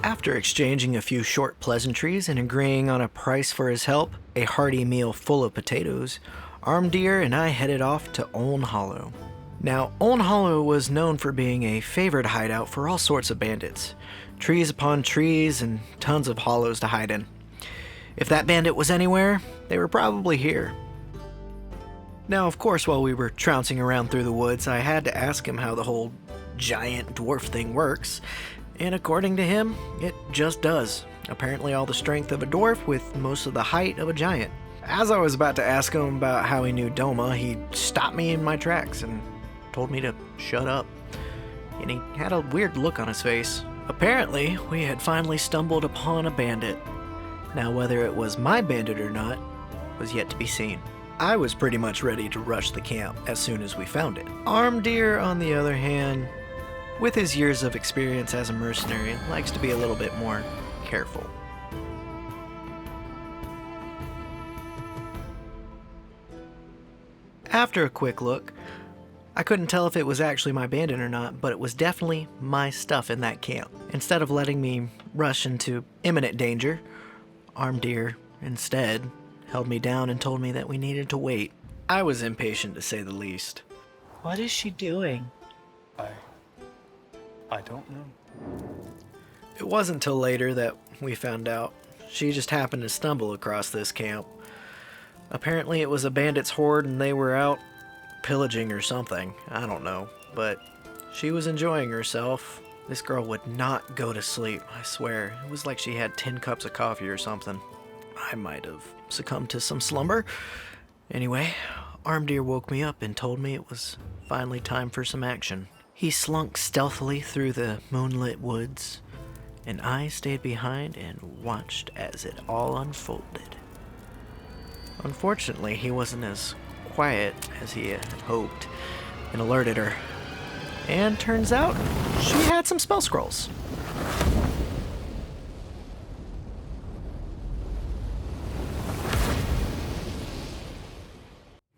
After exchanging a few short pleasantries and agreeing on a price for his help, a hearty meal full of potatoes, Armdir and I headed off to Oln Hollow. Now, Oln Hollow was known for being a favorite hideout for all sorts of bandits. Trees upon trees and tons of hollows to hide in. If that bandit was anywhere, they were probably here. Now, of course, while we were trouncing around through the woods, I had to ask him how the whole giant dwarf thing works, and according to him, it just does. Apparently all the strength of a dwarf with most of the height of a giant. As I was about to ask him about how he knew Doma, he stopped me in my tracks and told me to shut up. And he had a weird look on his face. Apparently, we had finally stumbled upon a bandit. Now, whether it was my bandit or not was yet to be seen. I was pretty much ready to rush the camp as soon as we found it. Armdir, on the other hand, with his years of experience as a mercenary, likes to be a little bit more careful. After a quick look, I couldn't tell if it was actually my bandit or not, but it was definitely my stuff in that camp. Instead of letting me rush into imminent danger, Armdir instead held me down and told me that we needed to wait. I was impatient, to say the least. What is she doing? I don't know. It wasn't until later that we found out. She just happened to stumble across this camp. Apparently it was a bandit's horde and they were out pillaging or something. I don't know. But she was enjoying herself. This girl would not go to sleep, I swear. It was like she had 10 cups of coffee or something. I might have succumbed to some slumber. Anyway, Armdir woke me up and told me it was finally time for some action. He slunk stealthily through the moonlit woods, and I stayed behind and watched as it all unfolded. Unfortunately, he wasn't as quiet as he had hoped and alerted her. And turns out, she had some spell scrolls.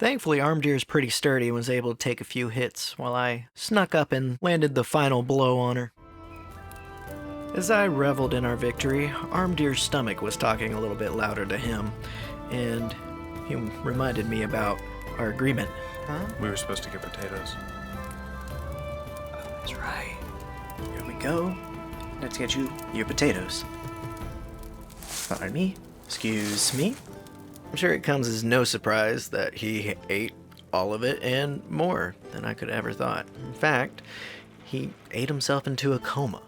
Thankfully, Armdir is pretty sturdy and was able to take a few hits while I snuck up and landed the final blow on her. As I reveled in our victory, Armdir's stomach was talking a little bit louder to him, and he reminded me about our agreement. Huh? We were supposed to get potatoes. Oh, that's right. Here we go. Let's get you your potatoes. Pardon me. Excuse me. I'm sure it comes as no surprise that he ate all of it and more than I could ever thought. In fact, he ate himself into a coma.